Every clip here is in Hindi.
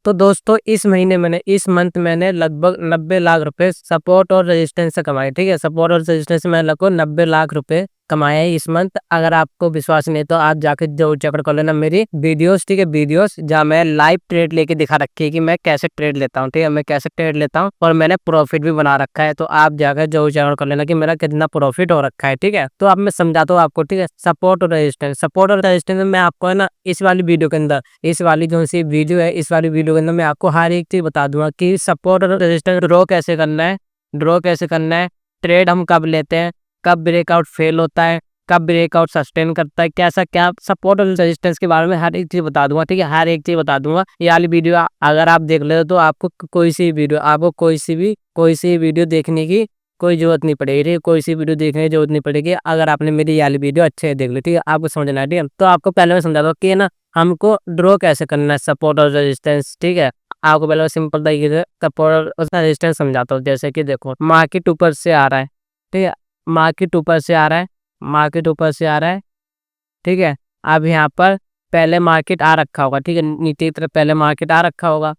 तो दोस्तों इस मंथ मैंने लगभग 90 लाख रुपए सपोर्ट और रेजिस्टेंस से कमाए। ठीक है, सपोर्ट और रेजिस्टेंस से मैंने लगभग 90 लाख रुपए कमाए हैं इस मंथ। अगर आपको विश्वास नहीं तो आप जाकर जरूर चेक कर लेना मेरी वीडियोस। ठीक है, वीडियोस जहाँ मैं लाइव ट्रेड लेके दिखा रखी है कि मैं कैसे ट्रेड लेता हूँ। ठीक है, मैं कैसे ट्रेड लेता हूँ और मैंने प्रॉफिट भी बना रखा है। तो आप जाकर जरूर चेक कर लेना कि मेरा कितना प्रॉफिट हो रखा है। ठीक है, तो अब मैं समझाता हूँ आपको। ठीक है, सपोर्ट और रेजिस्टेंस मैं आपको है ना इस वाली वीडियो के अंदर, इस वाली जो सी वीडियो है, इस वाली वीडियो के अंदर मैं आपको हर एक चीज बता दूंगा कि सपोर्ट और रेजिस्टेंस ड्रॉ कैसे करना है, ट्रेड हम कब लेते हैं, कब ब्रेकआउट फेल होता है, कब ब्रेकआउट सस्टेन करता है, कैसा क्या सपोर्ट और रेजिस्टेंस के बारे में हर एक चीज बता दूंगा। ठीक है, हर एक चीज बता दूंगा। ये वाली वीडियो अगर आप देख ले तो आपको कोई सी वीडियो देखने की कोई जरूरत नहीं पड़ेगी। ठीक है, कोई सी वीडियो देखने की जरूरत नहीं पड़ेगी अगर आपने मेरी ये वाली वीडियो अच्छे से देख ली। ठीक है, आपको समझना है। ठीक है, तो आपको पहले मैं समझाता हूँ कि ना हमको ड्रॉ कैसे करना है सपोर्ट और रेजिस्टेंस। ठीक है, आपको पहले सिंपल तरीके से सपोर्ट और रेजिस्टेंस समझाता हूँ। जैसे कि देखो मार्केट ऊपर से आ रहा है। ठीक है, मार्केट ऊपर से आ रहा है, मार्केट ऊपर से आ रहा है। ठीक है, अब यहाँ पर पहले मार्केट आ रखा होगा। ठीक है, नीचे की तरफ पहले मार्केट आ रखा होगा,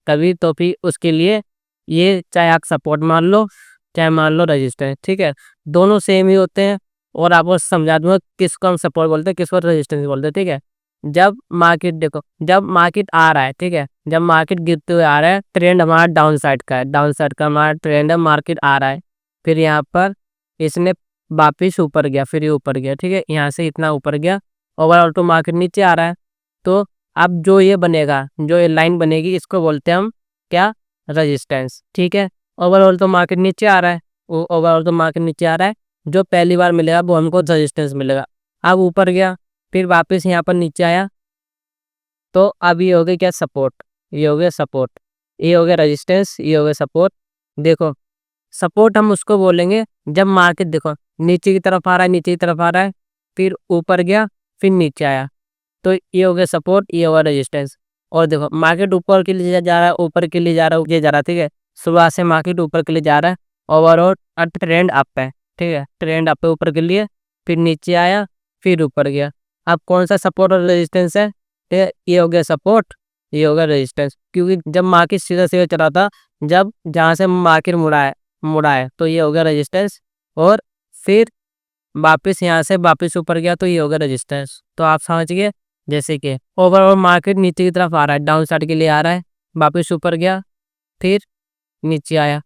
तभी तो फिर उसके लिए ये चाहे आप सपोर्ट मान लो चाहे मान लो रेजिस्टेंस। ठीक है, दोनों सेम ही होते हैं और आपको समझा दूंगा किसको हम सपोर्ट बोलते हैं, किसको रेजिस्टेंस बोलते हैं। ठीक है, जब मार्केट देखो, जब मार्केट आ रहा है, ठीक है, जब मार्केट गिरते हुए आ रहा है, ट्रेंड हमारा डाउन साइड का है, डाउन साइड का हमारा ट्रेंड है, मार्केट आ रहा है, फिर यहाँ पर इसने वापिस ऊपर गया, फिर ये ऊपर गया। ठीक है, यहाँ से इतना ऊपर गया, ओवरऑल तो मार्केट नीचे आ रहा है। तो अब जो ये बनेगा, जो ये लाइन बनेगी, इसको बोलते हैं हम क्या, रेजिस्टेंस। ठीक है, ओवरऑल तो मार्केट नीचे आ रहा है, ओवरऑल तो मार्केट नीचे आ रहा है, जो पहली बार मिलेगा वो हमको रेजिस्टेंस मिलेगा। अब ऊपर गया, फिर वापस यहाँ पर नीचे आया, तो अब ये हो गया क्या, सपोर्ट, ये हो गया सपोर्ट, ये हो गया रेजिस्टेंस, ये हो गया सपोर्ट। देखो सपोर्ट हम उसको बोलेंगे जब मार्केट देखो नीचे की तरफ आ रहा है, नीचे की तरफ आ रहा है, फिर ऊपर गया, फिर नीचे आया, तो ये हो गया सपोर्ट, ये होगा रेजिस्टेंस। और देखो मार्केट ऊपर के लिए जा रहा है, ऊपर के लिए जा रहा है, ये जा रहा है। ठीक है, सुबह से मार्केट ऊपर के लिए जा रहा है, ओवरऑल ट्रेंड अप है। ठीक है, ट्रेंड अप है ऊपर के लिए, फिर नीचे आया, फिर ऊपर गया। अब कौन सा सपोर्ट और रेजिस्टेंस है, ठीक है, ये हो गया सपोर्ट, ये हो गया रेजिस्टेंस। क्योंकि जब मार्केट सीधा सीधा चला था, जब जहाँ से मार्केट मुड़ा है तो ये हो गया रेजिस्टेंस, और फिर वापस यहाँ से वापस ऊपर गया तो ये हो गया रेजिस्टेंस। तो आप समझ गए, जैसे कि ओवरऑल मार्केट नीचे की तरफ आ रहा है, डाउन साइड के लिए आ रहा है, वापस ऊपर गया, फिर नीचे आया,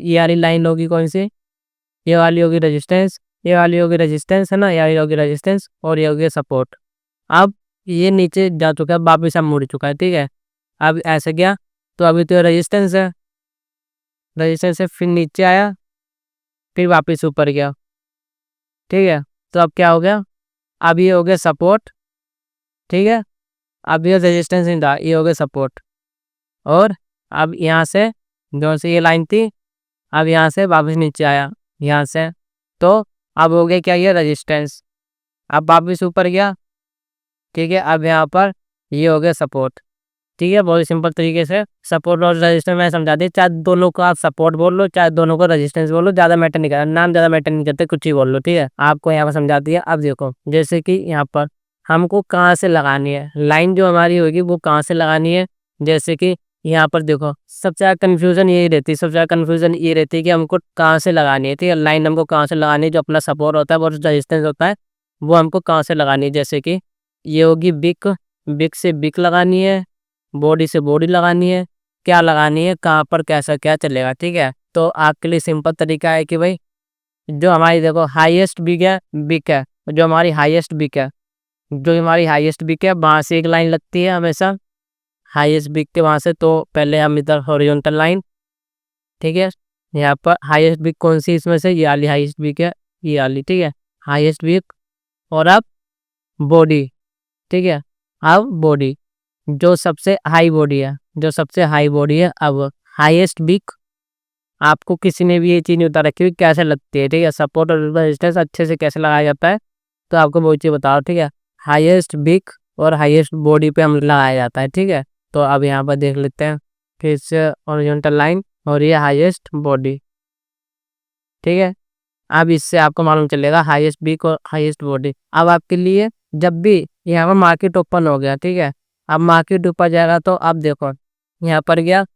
ये वाली लाइन होगी कौन सी, ये वाली होगी रेजिस्टेंस, ये वाली होगी रेजिस्टेंस है ना, ये वाली होगी रेजिस्टेंस, और ये होगी सपोर्ट। अब ये नीचे जा चुका है, वापस अब मुड़ चुका है। ठीक है, अब ऐसे गया, तो अभी तो रेजिस्टेंस है, रेजिस्टेंस से फिर नीचे आया, फिर वापस ऊपर गया। ठीक है, तो अब क्या हो गया, अब ये हो गया सपोर्ट। ठीक है, अब ये रेजिस्टेंस नहीं था, ये हो गया सपोर्ट। और अब यहाँ से जो से ये लाइन थी, अब यहाँ से वापस नीचे आया, यहाँ से, तो अब हो गया क्या, ये रेजिस्टेंस। अब वापस ऊपर गया। ठीक है, अब यहाँ पर ये हो गया सपोर्ट। ठीक है, बहुत सिंपल तरीके से सपोर्ट और रेजिस्टेंस मैं समझा दी। चाहे दोनों को आप सपोर्ट बोल लो, चाहे दोनों को रेजिस्टेंस बोल लो, ज़्यादा मैटर नहीं करता, नाम ज़्यादा मैटर नहीं करते, कुछ ही बोल लो। ठीक है, आपको यहाँ पर समझा दिया। अब देखो जैसे कि यहाँ पर हमको कहाँ से लगानी है लाइन, जो हमारी होगी वो कहाँ से लगानी है। जैसे कि यहाँ पर देखो सबसे ज़्यादा कन्फ्यूज़न यही रहती है, सबसे ज़्यादा कन्फ्यूज़न ये रहती है कि हमको कहाँ से लगानी है। ठीक है, लाइन हमको कहाँ से लगानी है, जो अपना सपोर्ट होता है और रेजिस्टेंस होता है वो हमको कहाँ से लगानी है। जैसे कि ये होगी बिक, बिक से बिक लगानी है, बॉडी से बॉडी लगानी है, क्या लगानी है, कहाँ पर कैसा क्या चलेगा। ठीक है, तो आपके लिए सिंपल तरीका है कि भाई जो हमारी देखो हाईएस्ट बिक है, जो हमारी हाईएस्ट बिक है, जो हमारी हाईएस्ट बिक है वहाँ से एक लाइन लगती है हमेशा, हाईएस्ट बिक के वहाँ से। तो पहले हम इधर हॉरिजॉन्टल लाइन, ठीक है, यहाँ पर हाईएस्ट बिक कौन सी इसमें से, ये वाली हाईएस्ट बिक है, ये वाली। ठीक है, हाईएस्ट बिक, और अब बॉडी। ठीक है, अब बॉडी जो सबसे हाई बॉडी है, जो सबसे हाई बॉडी है, अब हाईएस्ट बिक। आपको किसी ने भी ये चीज़ नहीं बता रखी हुई कैसे लगती है। ठीक है, सपोर्ट और रेजिस्टेंस अच्छे से कैसे लगाया जाता है, तो आपको बहुत चीज़ बताओ। ठीक है, हाईएस्ट बिक और हाईएस्ट बॉडी पे हम लगाया जाता है। ठीक है, तो अब यहाँ पर देख लेते हैं फिर से हॉरिजॉन्टल लाइन और ये हाईएस्ट बॉडी। ठीक है, अब इससे आपको मालूम चलेगा हाईएस्ट बिक और हाईएस्ट बॉडी। अब आपके लिए जब भी यहाँ पर मार्केट ओपन हो गया, ठीक है, अब मार्केट ऊपर जाएगा तो अब देखो यहाँ पर गया।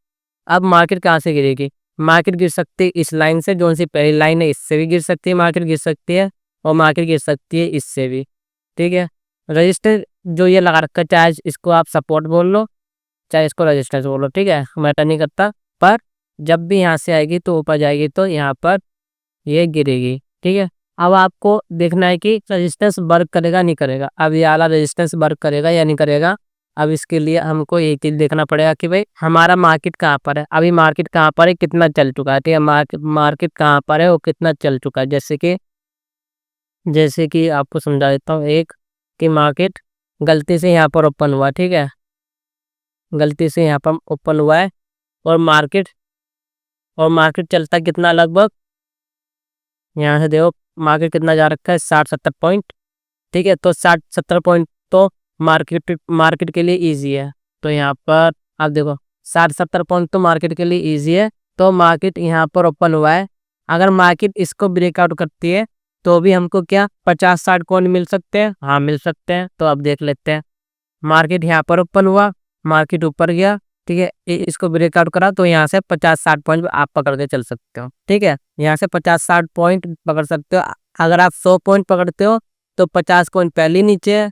अब मार्केट कहाँ से गिरेगी? मार्केट गिर सकती है इस लाइन से, जो सी पहली लाइन है इससे भी गिर सकती है, मार्केट गिर सकती है, और मार्केट गिर सकती है इससे भी। ठीक है, रजिस्टर जो ये लगा रखा है, चाहे इसको आप सपोर्ट बोल लो, चाहे इसको रजिस्टेंस बोलो, ठीक है, मैटर नहीं करता। पर जब भी यहाँ से आएगी तो ऊपर जाएगी तो यहाँ पर ये गिरेगी। ठीक है, अब आपको देखना है कि रेजिस्टेंस वर्क करेगा नहीं करेगा। अब ये वाला रेजिस्टेंस वर्क करेगा या नहीं करेगा। अब इसके लिए हमको एक चीज देखना पड़ेगा कि भाई हमारा मार्केट कहाँ पर है, अभी मार्केट कहाँ पर है, कितना चल चुका है। ठीक है, मार्केट कहाँ पर है, वो कितना चल चुका है। जैसे कि आपको समझा देता हूँ एक, कि मार्केट गलती से यहाँ पर ओपन हुआ। ठीक है, गलती से यहाँ पर ओपन हुआ है, और मार्केट चलता कितना, लगभग यहाँ से देखो मार्केट कितना जा रखा है, 60-70 पॉइंट। ठीक है, तो 60-70 पॉइंट तो मार्केट के लिए इजी है। तो यहाँ पर आप देखो 60-70 पॉइंट तो मार्केट के लिए इजी है। तो मार्केट यहाँ पर ओपन हुआ है, अगर मार्केट इसको ब्रेकआउट करती है तो भी हमको क्या 50-60 पॉइंट मिल सकते हैं? हाँ, मिल सकते हैं। तो अब देख लेते हैं। मार्केट यहाँ पर ओपन हुआ, मार्केट ऊपर गया, ठीक है, इसको ब्रेकआउट करा तो यहाँ से 50-60 पॉइंट आप पकड़ के चल सकते हो। ठीक है, यहाँ से 50-60 पॉइंट पकड़ सकते हो। अगर आप 100 पॉइंट पकड़ते हो तो 50 पॉइंट पहले नीचे है।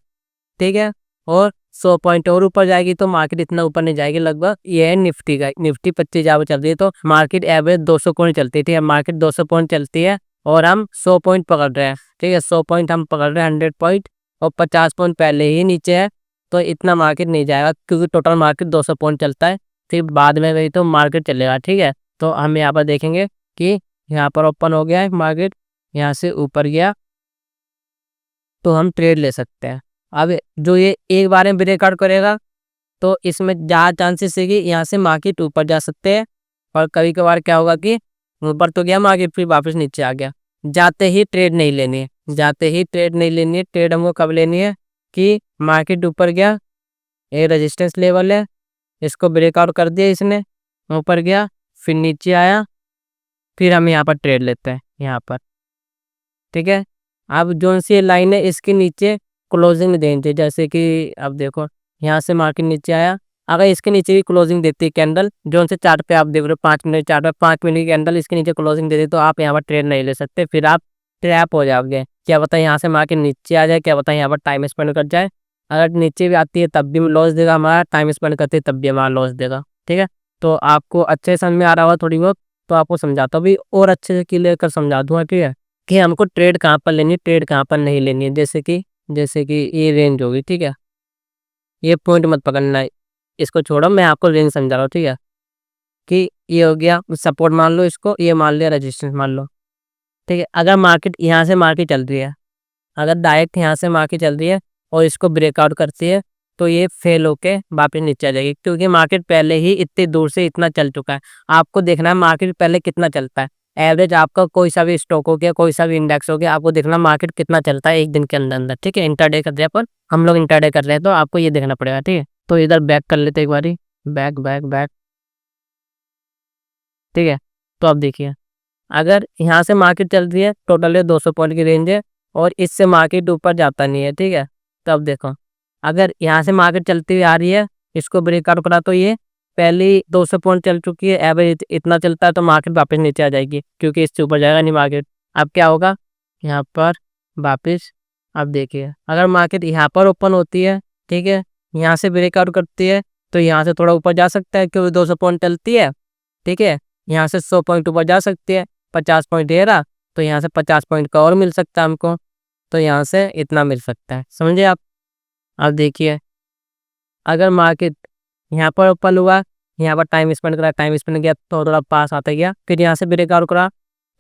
ठीक है, और 100 पॉइंट और ऊपर जाएगी तो मार्केट इतना ऊपर नहीं जाएगी। लगभग ये है निफ्टी का, निफ्टी 25 जहाँ चल रही है, तो मार्केट एवरेज 200 पॉइंट चलती है। ठीक है, मार्केट 200 पॉइंट चलती है और हम 100 पॉइंट पकड़ रहे हैं। ठीक है, 100 पॉइंट हम पकड़ रहे हैं, 100 पॉइंट, और 50 पॉइंट पहले ही नीचे है, तो इतना मार्केट नहीं जाएगा, क्योंकि टोटल मार्केट 200 पॉइंट चलता है। फिर बाद में गई तो मार्केट चलेगा। ठीक है, तो हम यहाँ पर देखेंगे कि यहाँ पर ओपन हो गया है मार्केट, यहाँ से ऊपर गया तो हम ट्रेड ले सकते हैं। अब जो ये एक बार में ब्रेकआउट करेगा तो इसमें ज़्यादा चांसेस है कि यहाँ से मार्केट ऊपर जा सकते हैं, और कभी कभार क्या होगा कि ऊपर तो गया मार्केट, फिर वापस नीचे आ गया। जाते ही ट्रेड नहीं लेनी है, जाते ही ट्रेड नहीं लेनी है। ट्रेड हमको कब लेनी है कि मार्केट ऊपर गया, ये रेजिस्टेंस लेवल है, इसको ब्रेकआउट कर दिया इसने, ऊपर गया, फिर नीचे आया, फिर हम यहाँ पर ट्रेड लेते हैं यहाँ पर। ठीक है, अब जो सी लाइन है इसके नीचे क्लोजिंग देनी चाहिए। जैसे कि अब देखो यहाँ से मार्केट नीचे आया, अगर इसके नीचे भी क्लोजिंग देती है कैंडल, जो से चार्ट पे आप देख रहे हो 5 मिनट चार्ट पे 5 मिनट की कैंडल इसके नीचे क्लोजिंग देती है, तो आप यहाँ पर ट्रेड नहीं ले सकते, फिर आप ट्रैप हो जाओगे। क्या पता यहाँ से मार्केट नीचे आ जाए, क्या पता यहाँ पर टाइम स्पेंड कर जाए। अगर नीचे भी आती है तब भी लॉस देगा हमारा, टाइम स्पेंड करते है तब भी हमारा लॉस देगा। ठीक है, तो आपको अच्छे समझ में आ रहा होगा थोड़ी बहुत, तो आपको समझाता हूँ भी और अच्छे से क्लियर कर समझा दूंगा। ठीक है, कि हमको ट्रेड कहाँ पर लेनी है, ट्रेड कहाँ पर नहीं लेनी है। जैसे कि ये रेंज होगी। ठीक है, ये पॉइंट मत पकड़ना है, इसको छोड़ो, मैं आपको रेंज समझा रहा हूँ। ठीक है, कि ये हो गया सपोर्ट मान लो, इसको ये मान लिया रेजिस्टेंस मान लो। ठीक है, अगर मार्केट यहाँ से मार्केट चल रही है, अगर डायरेक्ट यहाँ से मार्केट चल रही है और इसको ब्रेकआउट करती है तो ये फेल होके वापस नीचे आ जाएगी, क्योंकि मार्केट पहले ही इतनी दूर से इतना चल चुका है। आपको देखना है मार्केट पहले कितना चलता है। एवरेज आपका कोई सा भी स्टॉक हो गया, कोई सा भी इंडेक्स हो गया, आपको देखना मार्केट कितना चलता है एक दिन के अंदर अंदर। ठीक है, इंटरडे कर रहे हैं, पर हम लोग इंटरडे कर रहे हैं तो आपको ये देखना पड़ेगा। ठीक है, तो इधर बैक कर लेते एक बारी, बैक बैक बैक। ठीक है, तो अब देखिए अगर यहाँ से मार्केट चल रही है, टोटल है 200 पॉइंट की रेंज है, और इससे मार्केट ऊपर जाता नहीं है। ठीक है, तो अब देखो अगर यहाँ से मार्केट चलती हुई आ रही है, इसको ब्रेकआउट करा तो ये पहले ही 200 पॉइंट चल चुकी है, एवरेज इतना चलता है, तो मार्केट वापस नीचे आ जाएगी, क्योंकि इससे ऊपर जाएगा नहीं मार्केट। अब क्या होगा यहाँ पर वापस, अब देखिए अगर मार्केट यहाँ पर ओपन होती है, ठीक है, यहाँ से ब्रेकआउट करती है, तो यहाँ से थोड़ा ऊपर जा सकता है, क्योंकि 200 पॉइंट चलती है। ठीक है, यहाँ से 100 पॉइंट ऊपर जा सकती है, 50 पॉइंट ये रहा, तो यहाँ से 50 पॉइंट का और मिल सकता है हमको, तो यहाँ से इतना मिल सकता है। समझे आप? अब देखिए अगर मार्केट यहाँ पर ओपन हुआ, यहाँ पर टाइम स्पेंड करा, टाइम स्पेंड किया तो थोड़ा पास आता गया, फिर यहाँ से ब्रेकआउट करा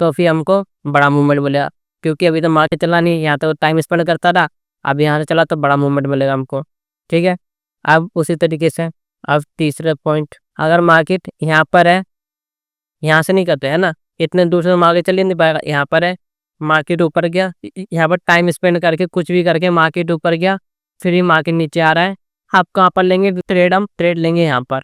तो फिर हमको बड़ा मूवमेंट मिलेगा, क्योंकि अभी तो मार्केट चला नहीं, यहाँ तो टाइम स्पेंड करता रहा, अब यहाँ से चला तो बड़ा मूवमेंट मिलेगा हमको। ठीक है, अब उसी तरीके से अब तीसरे पॉइंट, अगर मार्केट यहाँ पर है, यहाँ से नहीं करते है ना, इतने दूर से मार्केट चल ही नहीं पाएगा, यहाँ पर है, मार्केट ऊपर गया, यहाँ पर टाइम स्पेंड करके कुछ भी करके मार्केट ऊपर गया, फिर ही मार्केट नीचे आ रहा है, आप कहाँ पर लेंगे ट्रेड? हम ट्रेड लेंगे यहाँ पर।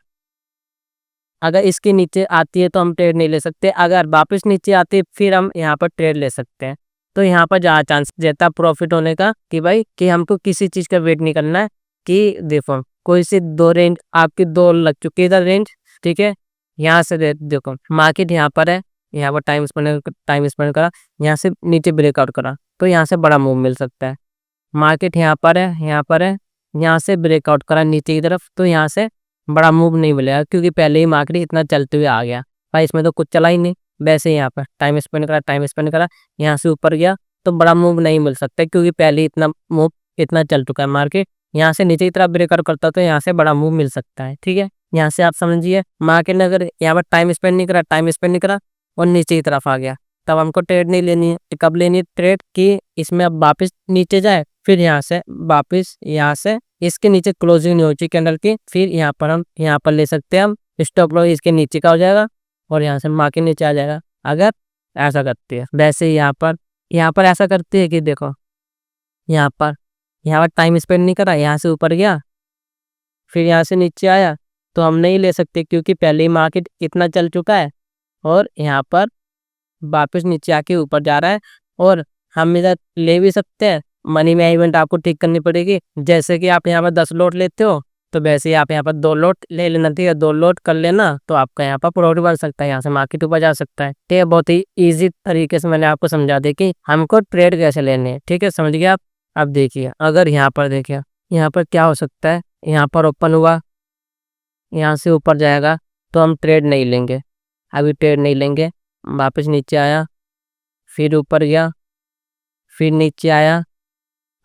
अगर इसके नीचे आती है तो हम ट्रेड नहीं ले सकते, अगर वापस नीचे आती है फिर हम यहाँ पर ट्रेड ले सकते हैं। तो यहाँ पर ज़्यादा चांस रहता है प्रॉफिट होने का, कि भाई कि हमको किसी चीज़ का वेट नहीं करना है, कि देखो कोई सी 2 रेंज आपकी 2 लग चुकी है इधर रेंज, ठीक है। यहाँ से देखो मार्केट यहाँ पर है, यहाँ पर टाइम स्पेंड करा, यहाँ से नीचे ब्रेकआउट करा, तो यहाँ से बड़ा मूव मिल सकता है। मार्केट यहाँ पर है, यहाँ पर है, यहाँ से ब्रेकआउट करा नीचे की तरफ, तो यहाँ से बड़ा मूव नहीं मिलेगा क्योंकि पहले ही मार्केट इतना चलते हुए आ गया भाई, इसमें तो कुछ चला ही नहीं। वैसे यहाँ पर टाइम स्पेंड करा, यहाँ से ऊपर गया तो बड़ा मूव नहीं मिल सकता क्योंकि पहले ही इतना चल चुका है मार्केट। यहाँ से नीचे की तरफ ब्रेकआउट करता तो यहाँ से बड़ा मूव मिल सकता है, ठीक है। यहाँ से आप समझिए मार्केट ने अगर यहाँ पर टाइम स्पेंड नहीं करा और नीचे की तरफ आ गया, तब हमको ट्रेड नहीं लेनी है। कब लेनी है ट्रेड कि इसमें अब वापस नीचे जाए, फिर यहाँ से वापस यहाँ से इसके नीचे क्लोजिंग नहीं हो चुकी कैंडल की, फिर यहाँ पर हम यहाँ पर ले सकते हैं। हम स्टॉप लॉस इसके नीचे का हो जाएगा और यहाँ से मार्केट नीचे आ जाएगा अगर ऐसा करती है। वैसे यहाँ पर ऐसा करती है कि देखो यहाँ पर टाइम स्पेंड नहीं करा, यहाँ से ऊपर गया फिर यहाँ से नीचे आया, तो हम नहीं ले सकते क्योंकि पहले ही मार्केट इतना चल चुका है और यहाँ पर वापस नीचे आके ऊपर जा रहा है। और हम इधर ले भी सकते हैं, मनी मैनेजमेंट आपको ठीक करनी पड़ेगी। जैसे कि आप यहाँ पर 10 लॉट लेते हो तो वैसे ही आप यहाँ पर 2 लॉट ले लेना, ठीक है। 2 लॉट कर लेना तो आपका यहाँ पर प्रॉफिट बढ़ सकता है, यहाँ से मार्केट ऊपर जा सकता है, ठीक है। बहुत ही ईजी तरीके से मैंने आपको समझा दिया कि हमको ट्रेड कैसे लेने हैं, ठीक है, समझ गए आप। अब देखिए अगर यहाँ पर देखिए यहाँ पर क्या हो सकता है, यहाँ पर ओपन हुआ, यहाँ से ऊपर जाएगा तो हम ट्रेड नहीं लेंगे, अभी ट्रेड नहीं लेंगे। वापस नीचे आया, फिर ऊपर गया, फिर नीचे आया,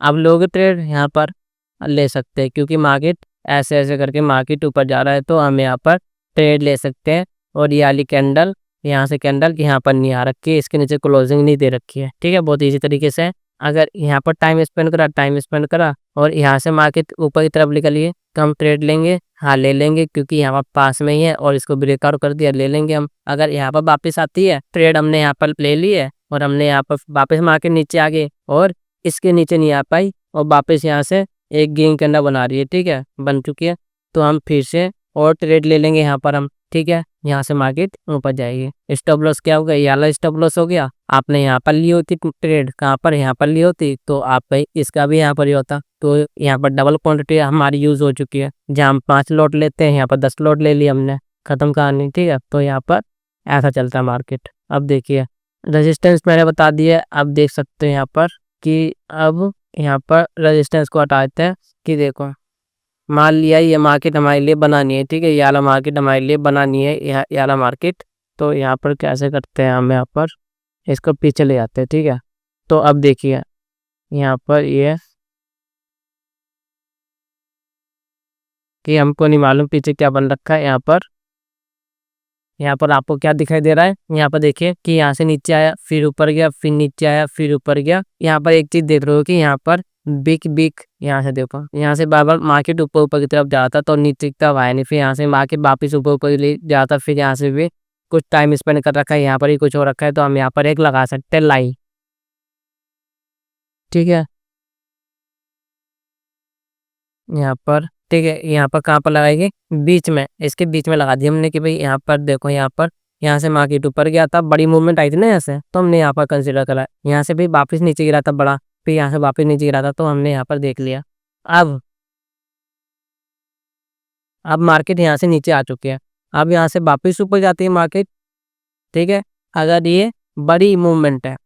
अब लोग ट्रेड यहाँ पर ले सकते हैं क्योंकि मार्केट ऐसे ऐसे करके मार्केट ऊपर जा रहा है, तो हम यहाँ पर ट्रेड ले सकते हैं। और ये वाली कैंडल यहाँ से कैंडल यहाँ पर नहीं आ रखी है, इसके नीचे क्लोजिंग नहीं दे रखी है, ठीक है। बहुत इजी तरीके से अगर यहाँ पर टाइम स्पेंड करा और यहाँ से मार्केट ऊपर की तरफ निकलिए तो हम ट्रेड लेंगे, हाँ ले लेंगे क्योंकि यहाँ पर पास में ही है और इसको ब्रेकआउट कर दिया, ले लेंगे हम। अगर यहाँ पर वापस आती है ट्रेड हमने यहाँ पर ले ली है और हमने यहाँ पर वापस मार्केट नीचे आ गए और इसके नीचे नहीं आ पाई और वापस यहाँ से एक गेम कैंडल बना रही है, ठीक है, बन चुकी है, तो हम फिर से और ट्रेड ले लेंगे यहाँ पर हम, ठीक है। यहाँ से मार्केट ऊपर जाएगी। स्टॉप लॉस क्या होगा, ये वाला स्टॉप लॉस हो गया। आपने यहाँ पर ली होती ट्रेड, कहाँ पर, यहाँ पर ली होती तो आप भाई इसका भी यहाँ पर ही होता, तो यहाँ पर डबल क्वांटिटी हमारी यूज़ हो चुकी है। जहाँ हम 5 लॉट लेते हैं यहाँ पर 10 लॉट ले लिया हमने, ख़त्म कहानी, ठीक है। तो यहाँ पर ऐसा चलता है मार्केट। अब देखिए रेजिस्टेंस मैंने बता दिया, अब देख सकते हैं यहाँ पर कि अब यहाँ पर रेजिस्टेंस को हटाते हैं कि देखो मान लिया ये मार्केट हमारे लिए बनानी है, ठीक है, ये वाला मार्केट हमारे लिए बनानी है, ये वाला मार्केट। तो यहाँ पर कैसे करते हैं, हम यहाँ पर इसको पीछे ले जाते हैं, ठीक है। तो अब देखिए यहाँ पर ये कि हमको नहीं मालूम पीछे क्या बन रखा है। यहाँ पर आपको क्या दिखाई दे रहा है, यहाँ पर देखिए कि यहाँ से नीचे आया, फिर ऊपर गया, फिर नीचे आया, फिर ऊपर गया। यहाँ पर एक चीज़ देख रहे हो कि यहाँ पर बिग यहाँ से देखो, यहाँ से बार बार मार्केट ऊपर की तरफ जाता तो नीचे की तरफ आया नहीं, फिर यहाँ से मार्केट वापस ऊपर ले जाता, फिर यहाँ से भी कुछ टाइम स्पेंड कर रखा है, यहाँ पर ही कुछ हो रखा है, तो हम यहाँ पर एक लगा सकते हैं लाइन, ठीक है। यहाँ पर ठीक है, यहाँ पर कहाँ पर लगाएंगे, बीच में, इसके बीच में लगा दिया हमने कि भाई यहाँ पर देखो, यहाँ से मार्केट ऊपर गया था, बड़ी मूवमेंट आई थी ना यहाँ से, तो हमने यहाँ पर कंसीडर करा। यहाँ से भी वापस नीचे गिरा था बड़ा, फिर यहाँ से वापस नीचे गिरा था, तो हमने यहाँ पर देख लिया। अब मार्केट यहाँ से नीचे आ चुकी है, अब यहाँ से वापस ऊपर जाती है मार्केट, ठीक है। अगर ये बड़ी मूवमेंट है,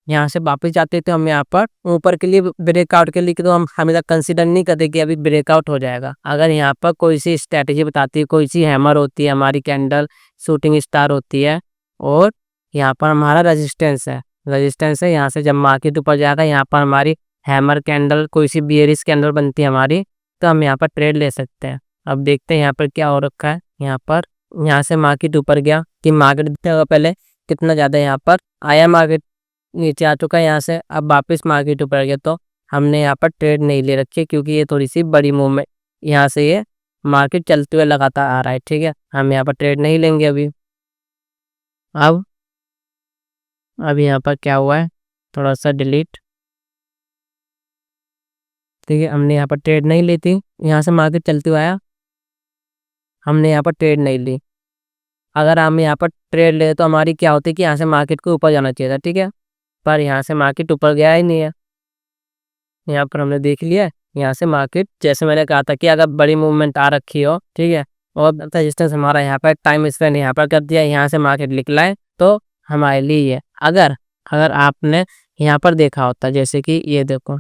यहाँ से वापस जाते तो हम यहाँ पर ऊपर के लिए ब्रेकआउट के लिए तो हम हमेशा कंसीडर नहीं करते कि अभी ब्रेकआउट हो जाएगा। अगर यहाँ पर कोई सी स्ट्रैटेजी बताती है, कोई सी हैमर होती है, हमारी कैंडल शूटिंग स्टार होती है और यहाँ पर हमारा रेजिस्टेंस है, यहाँ से जब मार्केट ऊपर जाएगा, यहाँ पर हमारी हैमर कैंडल, कोई सी बियरिश कैंडल बनती है हमारी, तो हम यहाँ पर ट्रेड ले सकते हैं। अब देखते हैं यहाँ पर क्या हो रखा है। यहाँ से मार्केट ऊपर गया कि मार्केट पहले कितना ज़्यादा यहाँ पर आया, मार्केट नीचे आ चुका है यहाँ से, अब वापस मार्केट ऊपर गया, तो हमने यहाँ पर ट्रेड नहीं ले रखी है क्योंकि ये थोड़ी सी बड़ी मूवमेंट, यहाँ से ये मार्केट चलते हुए लगातार आ रहा है, ठीक है। हम यहाँ पर ट्रेड नहीं लेंगे अभी। अब यहाँ पर क्या हुआ है, थोड़ा सा डिलीट, ठीक है। हमने यहाँ पर ट्रेड नहीं ली थी, यहाँ से मार्केट चलते हुए आया, हमने यहाँ पर ट्रेड नहीं ली। अगर हम यहाँ पर ट्रेड ले तो हमारी क्या होती है कि यहाँ से मार्केट को ऊपर जाना चाहिए था, ठीक है, पर यहाँ से मार्केट ऊपर गया ही नहीं है। यहाँ पर हमने देख लिया है यहाँ से मार्केट, जैसे मैंने कहा था कि अगर बड़ी मूवमेंट आ रखी हो, ठीक है, और रेजिस्टेंस हमारा यहाँ पर टाइम स्पेंड यहाँ पर कर दिया, यहाँ से मार्केट निकला है तो हमारे लिए ये। अगर अगर आपने यहाँ पर देखा होता, जैसे कि ये देखो,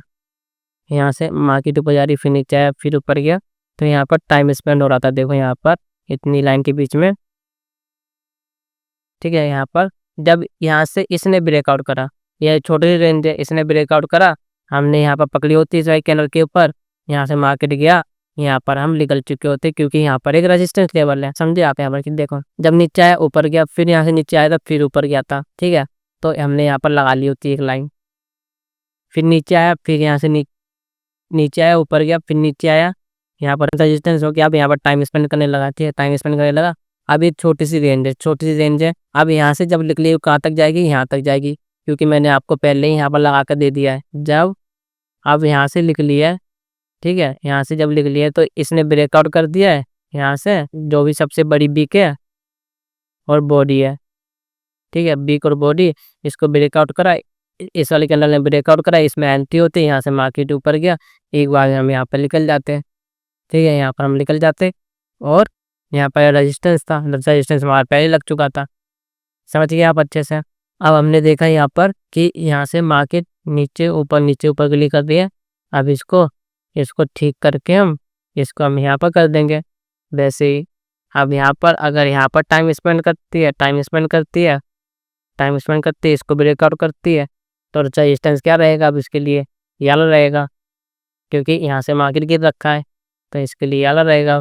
यहाँ से मार्केट ऊपर जा रही, फिर नीचे आया, फिर ऊपर गया, तो यहाँ पर टाइम स्पेंड हो रहा था। देखो यहाँ पर इतनी लाइन के बीच में, ठीक है, यहाँ पर जब यहाँ से इसने ब्रेकआउट करा, यह छोटी रेंज है, इसने ब्रेकआउट करा, हमने यहाँ पर पकड़ी होती इस वाइट कैंडल के ऊपर, यहाँ से मार्केट गया, यहाँ पर हम निकल चुके होते, क्योंकि यहाँ पर एक रेजिस्टेंस लेवल है, समझे आप। यहाँ पर कि देखो जब नीचे आया ऊपर गया, फिर यहाँ से नीचे आया था, फिर ऊपर गया था, ठीक है, तो हमने यहाँ पर लगा ली होती एक लाइन, फिर नीचे आया, फिर यहाँ से नीचे आया, ऊपर गया, फिर नीचे आया, यहाँ पर रेजिस्टेंस हो गया। अब यहाँ पर टाइम स्पेंड करने लगा, ठीक है, टाइम स्पेंड करने लगा। अब ये छोटी सी रेंज है। अब यहाँ से जब निकली कहाँ तक जाएगी, यहाँ तक जाएगी, क्योंकि मैंने आपको पहले ही यहाँ पर लगा कर दे दिया है। जब अब यहाँ से निकली है, ठीक है, यहाँ से जब निकली है तो इसने ब्रेकआउट कर दिया है, यहाँ से जो भी सबसे बड़ी बीक है और बॉडी है, ठीक है, बीक और बॉडी, इसको ब्रेकआउट करा, इस वाले कैंडल ने ब्रेकआउट करा, इसमें एंट्री होती है, यहाँ से मार्केट ऊपर गया, एक बार हम यहाँ पर निकल जाते हैं, ठीक है, यहाँ पर हम निकल जाते, और यहाँ पर रेजिस्टेंस था, रेजिस्टेंस हमारा पहले लग चुका था, समझ गए आप अच्छे से। अब हमने देखा यहाँ पर कि यहाँ से मार्केट नीचे ऊपर के लिए कर रही है। अब इसको ठीक करके इसको हम यहाँ पर कर देंगे वैसे ही। अब यहाँ पर अगर यहाँ पर टाइम स्पेंड करती है, इसको ब्रेकआउट करती है, तो रेजिस्टेंस क्या रहेगा अब इसके लिए, याला रहेगा, क्योंकि यहाँ से मार्केट गिर रखा है, तो इसके लिए याला रहेगा।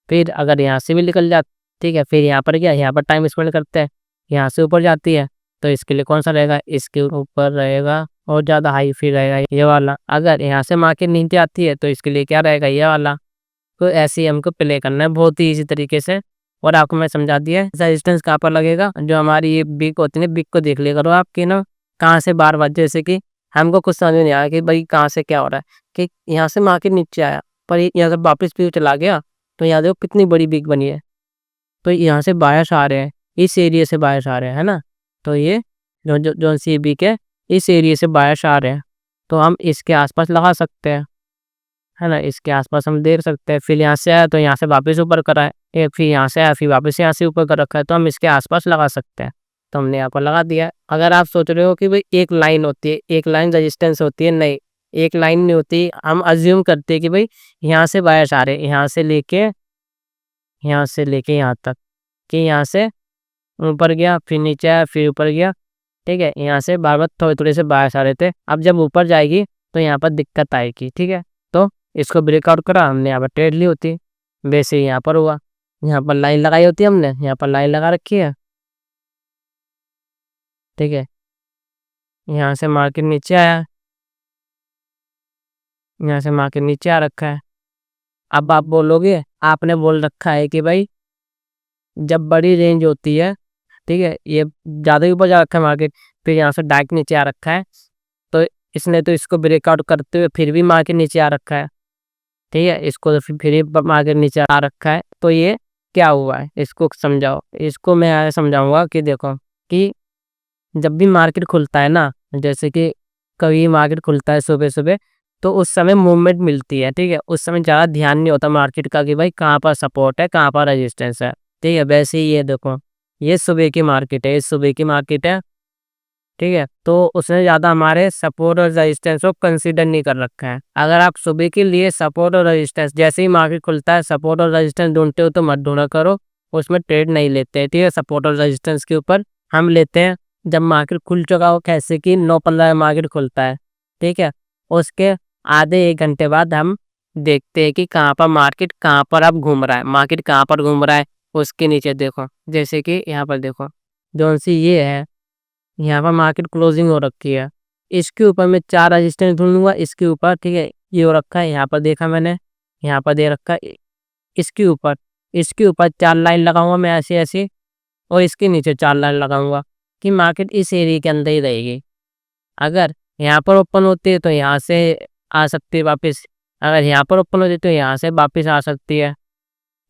फिर अगर यहाँ से भी निकल जाती, ठीक है, फिर यहाँ पर गया, यहाँ पर टाइम स्पेंड करते हैं, यहाँ से ऊपर जाती है, तो इसके लिए कौन सा रहेगा, इसके ऊपर रहेगा, और ज़्यादा हाई फिर रहेगा ये वाला। अगर यहाँ से मार्केट नीचे आती है तो इसके लिए क्या रहेगा, ये वाला। तो ऐसे ही हमको प्ले करना है बहुत ही इजी तरीके से, और आपको मैं समझा दिया है। रेजिस्टेंस कहाँ पर लगेगा, जो हमारी ये बिक होती है, बिक को देख लिया करो आपकी ना, कहाँ से बार बार, जैसे कि हमको कुछ समझ नहीं आया कि भाई कहाँ से क्या हो रहा है, कि यहाँ से मार्केट नीचे आया, पर ये अगर वापस भी चला गया, तो यहाँ देखो कितनी बड़ी बिक बनी है, तो यहाँ से बायर्स आ रहे हैं, इस एरिया से बायर्स आ रहे हैं, है ना, तो ये जो सी बिक है, इस एरिया से बायर्स आ रहे हैं, तो हम इसके आसपास लगा सकते हैं, है ना, इसके आसपास हम देख सकते हैं। फिर यहाँ से आया तो यहाँ से वापस ऊपर करा है, एक फिर यहाँ से आया, फिर वापस यहाँ से ऊपर कर रखा है, तो हम इसके आसपास लगा सकते हैं, तो हमने यहाँ पर लगा दिया है। अगर आप सोच रहे हो कि भाई एक लाइन होती है, एक लाइन रेजिस्टेंस होती है, नहीं, एक लाइन नहीं होती। हम अज्यूम करते हैं कि भाई यहाँ से बायर्स आ रहे हैं, यहाँ से लेके यहाँ तक, कि यहाँ से ऊपर गया, फिर नीचे आया, फिर ऊपर गया, ठीक है, यहाँ से बार बार थोड़े थोड़े से बायर्स आ रहे थे। अब जब ऊपर जाएगी तो यहाँ पर दिक्कत आएगी, ठीक है, तो इसको ब्रेकआउट करा, हमने यहाँ पर ट्रेड ली होती, वैसे ही यहाँ पर हुआ, यहाँ पर लाइन लगाई होती, हमने यहाँ पर लाइन लगा रखी है, ठीक है, यहाँ से मार्केट नीचे आया, यहाँ से मार्केट नीचे आ रखा है। अब आप बोलोगे, आपने बोल रखा है कि भाई जब बड़ी रेंज होती है, ठीक है, ये ज़्यादा ही ऊपर जा रखा है मार्केट, फिर यहाँ से डायरेक्ट नीचे आ रखा है, तो इसने तो इसको ब्रेकआउट करते हुए फिर भी मार्केट नीचे आ रखा है, ठीक है, इसको तो फिर मार्केट नीचे आ रखा है, तो ये क्या हुआ है, इसको समझाओ। इसको मैं ऐसे समझाऊंगा कि देखो, कि जब भी मार्केट खुलता है ना, जैसे कि कभी मार्केट खुलता है सुबह सुबह, तो उस समय मूवमेंट मिलती है, ठीक है, उस समय ज़्यादा ध्यान नहीं होता मार्केट का कि भाई कहाँ पर सपोर्ट है, कहाँ पर रेजिस्टेंस है, ठीक है। वैसे ही ये देखो, ये सुबह की मार्केट है, ये सुबह की मार्केट है, ठीक है, तो उसने ज़्यादा हमारे सपोर्ट और रेजिस्टेंस को कंसीडर नहीं कर रखा है। अगर आप सुबह के लिए सपोर्ट और रेजिस्टेंस, जैसे ही मार्केट खुलता है सपोर्ट और रेजिस्टेंस ढूंढते हो तो मत ढूंढा करो, उसमें ट्रेड नहीं लेते हैं, ठीक है। सपोर्ट और रेजिस्टेंस के ऊपर हम लेते हैं जब मार्केट खुल चुका हो, कैसे कि 9:15 मार्केट खुलता है, ठीक है, उसके आधे एक घंटे बाद हम देखते हैं कि कहाँ पर मार्केट कहाँ पर अब घूम रहा है, मार्केट कहाँ पर घूम रहा है। उसके नीचे देखो, जैसे कि यहाँ पर देखो, जो सी ये है, यहाँ पर मार्केट क्लोजिंग हो रखी है, इसके ऊपर मैं 4 रेजिस्टेंस ढूंढूंगा, इसके ऊपर, ठीक है, ये हो रखा है, यहाँ पर देखा मैंने, यहाँ पर दे रखा है, इसके ऊपर 4 लाइन लगाऊंगा मैं ऐसे ऐसे, और इसके नीचे 4 लाइन लगाऊंगा, कि मार्केट इस एरिया के अंदर ही रहेगी। अगर यहाँ पर ओपन होती है तो यहाँ से आ सकती है वापस, अगर यहाँ पर ओपन होती है तो यहाँ से वापस आ सकती है,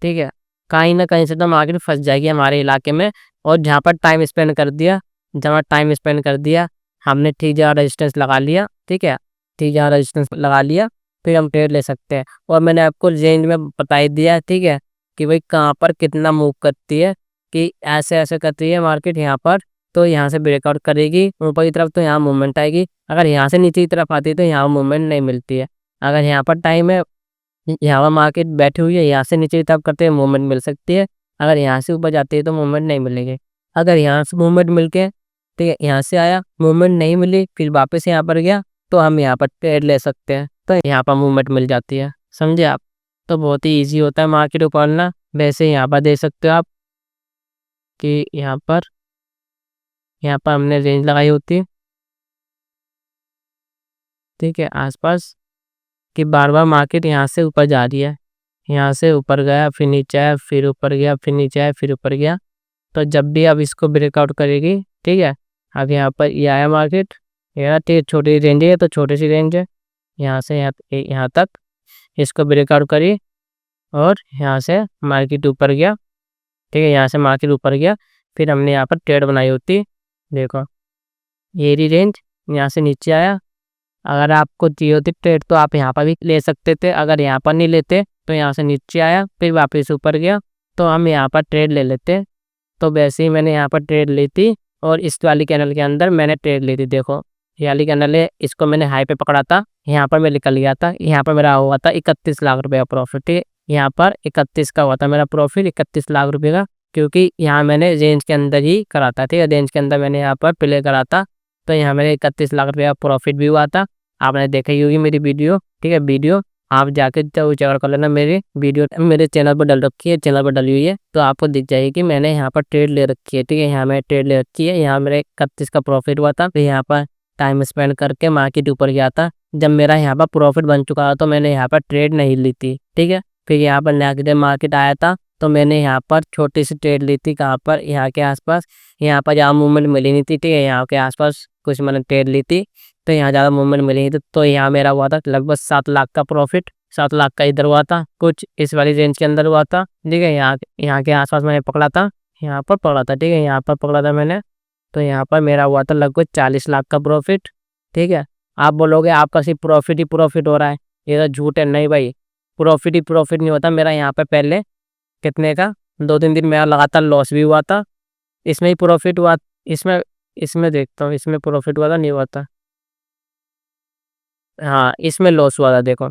ठीक है। कहीं ना कहीं से तो मार्केट फंस जाएगी हमारे इलाके में, और जहाँ पर टाइम स्पेंड कर दिया हमने, ठीक जगह रेजिस्टेंस लगा लिया, ठीक है, ठीक जगह रेजिस्टेंस लगा लिया, फिर हम ट्रेड ले सकते हैं। और मैंने आपको रेंज में बता ही दिया, ठीक है, कि भाई कहाँ पर कितना मूव करती है, कि ऐसे-ऐसे करती है मार्केट यहाँ पर, तो यहाँ से ब्रेकआउट करेगी ऊपर की तरफ तो यहाँ मूवमेंट आएगी। अगर यहाँ से नीचे की तरफ आती है तो यहाँ मूवमेंट नहीं मिलती है। अगर यहाँ पर टाइम है, यहाँ पर मार्केट बैठी हुई है, यहाँ से नीचे की तरफ करते हैं मूवमेंट मिल सकती है। अगर यहाँ से ऊपर जाती है तो मूवमेंट नहीं मिलेगी। अगर यहाँ से मूवमेंट मिल के, ठीक है, यहाँ से आया, मूवमेंट नहीं मिली, फिर वापस यहाँ पर गया, तो हम यहाँ पर ट्रेड ले सकते हैं। तो यहाँ पर मूवमेंट मिल जाती है, समझे आप? तो बहुत ही ईज़ी होता है मार्केट को पढ़ना। वैसे यहाँ पर देख सकते हो आप कि यहाँ पर हमने रेंज लगाई होती है, ठीक है, आसपास, कि बार-बार मार्केट यहाँ से ऊपर जा रही है। यहाँ से ऊपर गया, फिर नीचे आया, फिर ऊपर गया, फिर नीचे आया, फिर ऊपर गया। तो जब भी अब इसको ब्रेकआउट करेगी, ठीक है, अब यहाँ पर ये आया मार्केट, ये ठीक छोटी रेंज है, तो छोटी सी रेंज है, यहाँ से यहाँ तक इसको ब्रेकआउट करी और यहाँ से मार्केट ऊपर गया, ठीक है, यहाँ से मार्केट ऊपर गया, फिर हमने यहाँ पर ट्रेड बनाई होती, देखो ये रही रेंज, यहाँ से नीचे आया। अगर आपको चाहिए होती ट्रेड तो आप यहाँ पर भी ले सकते थे, अगर यहाँ पर नहीं लेते तो यहाँ से नीचे आया, फिर वापस ऊपर गया, तो हम यहाँ पर ट्रेड ले लेते। तो वैसे ही मैंने यहाँ पर ट्रेड ली थी और इस वाली कैनल के अंदर मैंने ट्रेड ली थी। देखो ये वाली कैनल है, इसको मैंने हाई पे पकड़ा था, यहाँ पर मैं निकल गया था, यहाँ पर मेरा हुआ था 31 लाख रुपये का प्रॉफिट, ठीक है, यहाँ पर 31 का हुआ था मेरा प्रॉफिट, 31 लाख रुपये का, क्योंकि यहाँ मैंने रेंज के अंदर ही करा था, ठीक है, रेंज के अंदर मैंने यहाँ पर प्ले करा था, तो यहाँ मेरे 31 लाख रुपये का प्रॉफिट भी हुआ था। आपने देखा ही होगी मेरी वीडियो, ठीक है, वीडियो आप जाके जब चेक कर लेना, मेरी वीडियो मेरे चैनल पर डल रखी है, चैनल पर डली हुई है, तो आपको दिख जाएगी कि मैंने यहाँ पर ट्रेड ले रखी है, ठीक है, यहाँ मैंने ट्रेड ले रखी है, यहाँ मेरे 31 का प्रॉफिट हुआ था। फिर यहाँ पर टाइम स्पेंड करके मार्केट ऊपर गया था, जब मेरा यहाँ पर प्रॉफिट बन चुका था तो मैंने यहाँ पर ट्रेड नहीं ली थी, ठीक है। फिर यहाँ पर नेगेटिव मार्केट आया था तो मैंने यहाँ पर छोटी सी ट्रेड ली थी, कहाँ पर, यहाँ के आसपास, यहाँ पर जहाँ मूवमेंट मिली नहीं थी, ठीक है, यहाँ के आसपास कुछ मैंने ट्रेड ली थी, तो यहाँ ज़्यादा मूवमेंट मिली नहीं थी, तो यहाँ मेरा हुआ था लगभग 7 लाख का प्रॉफिट, 7 लाख का इधर हुआ था, कुछ इस वाली रेंज के अंदर हुआ था, ठीक है, यहाँ के आसपास मैंने पकड़ा था, यहाँ पर पकड़ा था, ठीक है, यहाँ पर पकड़ा था मैंने, तो यहाँ पर मेरा हुआ था लगभग 40 लाख का प्रॉफिट, ठीक है। आप बोलोगे आपका सिर्फ प्रॉफिट ही प्रॉफिट हो रहा है, ये तो झूठ है। नहीं भाई, प्रॉफिट ही प्रॉफिट नहीं होता मेरा। यहाँ पे पहले कितने का 2-3 दिन मेरा लगातार लॉस भी हुआ था, इसमें ही प्रॉफिट हुआ, इसमें इसमें देखता हूँ, इसमें प्रॉफिट हुआ था नहीं हुआ था, हाँ इसमें लॉस हुआ था, देखो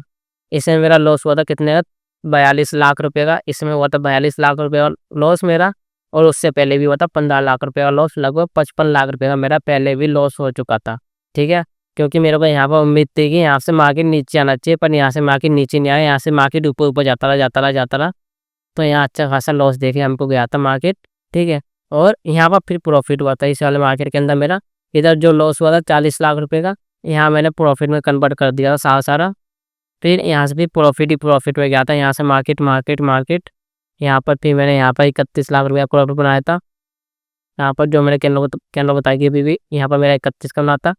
इसमें मेरा लॉस हुआ था कितने का, 42 लाख रुपए का, इसमें हुआ था 42 लाख रुपए का लॉस मेरा, और उससे पहले भी हुआ था 15 लाख रुपए का लॉस, लगभग 55 लाख रुपए का मेरा पहले भी लॉस हो चुका था, ठीक है। क्योंकि मेरे को यहाँ पर उम्मीद थी कि यहाँ से मार्केट नीचे आना चाहिए, पर यहाँ से मार्केट नीचे नहीं आया, यहाँ से मार्केट ऊपर ऊपर जाता रहा, तो यहाँ अच्छा खासा लॉस देके हमको गया था मार्केट, ठीक है। और यहाँ पर फिर प्रॉफिट हुआ था इस वाले मार्केट के अंदर मेरा, इधर जो लॉस हुआ था 40 लाख रुपए का, यहाँ मैंने प्रॉफिट में कन्वर्ट कर दिया था सारा सारा। फिर यहाँ से भी प्रॉफिट ही प्रॉफिट में गया था, यहाँ से मार्केट मार्केट मार्केट, यहाँ पर फिर मैंने यहाँ पर 31 लाख रुपये का प्रॉफिट बनाया था। यहाँ पर जो मैंने कैंडल बताई थी अभी भी, यहाँ पर मेरा 31 का बना था,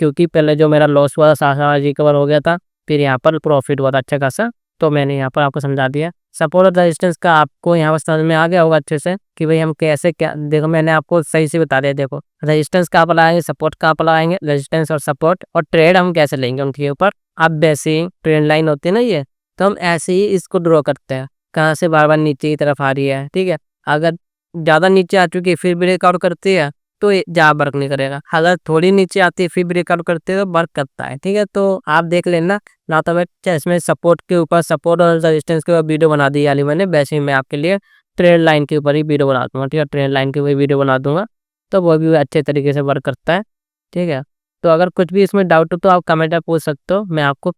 क्योंकि पहले जो मेरा लॉस हुआ था सारा सारा रिकवर हो गया था, फिर यहाँ पर प्रॉफिट हुआ था अच्छा खासा, तो मैंने यहाँ पर आपको समझा दिया। सपोर्ट और रेजिस्टेंस का आपको यहाँ पर समझ में आ गया होगा अच्छे से, कि भाई हम कैसे क्या, देखो मैंने आपको सही से बता दिया। देखो रेजिस्टेंस कहाँ पर लगाएंगे, सपोर्ट कहाँ पर लगाएंगे, रेजिस्टेंस और सपोर्ट, और ट्रेड हम कैसे लेंगे उनके ऊपर। अब वैसे ही ट्रेंड लाइन होती है ना ये, तो हम ऐसे ही इसको ड्रॉ करते हैं, कहाँ से बार बार नीचे की तरफ आ रही है, ठीक है। अगर ज़्यादा नीचे आ चुकी है फिर ब्रेकआउट करती है तो ये ज़्यादा वर्क नहीं करेगा, अगर थोड़ी नीचे आती है फिर ब्रेकआउट करते हैं तो वर्क करता है, ठीक है। तो आप देख लेना, ना तो मैं इसमें सपोर्ट के ऊपर, सपोर्ट और रेजिस्टेंस के ऊपर वीडियो बना दी वाली मैंने, वैसे ही मैं आपके लिए ट्रेंड लाइन के ऊपर ही वीडियो बना दूंगा, ठीक है, ट्रेंड लाइन के ऊपर वीडियो बना दूंगा, तो वो भी अच्छे तरीके से वर्क करता है, ठीक है। तो अगर कुछ भी इसमें डाउट हो तो आप कमेंट में पूछ सकते हो, मैं आपको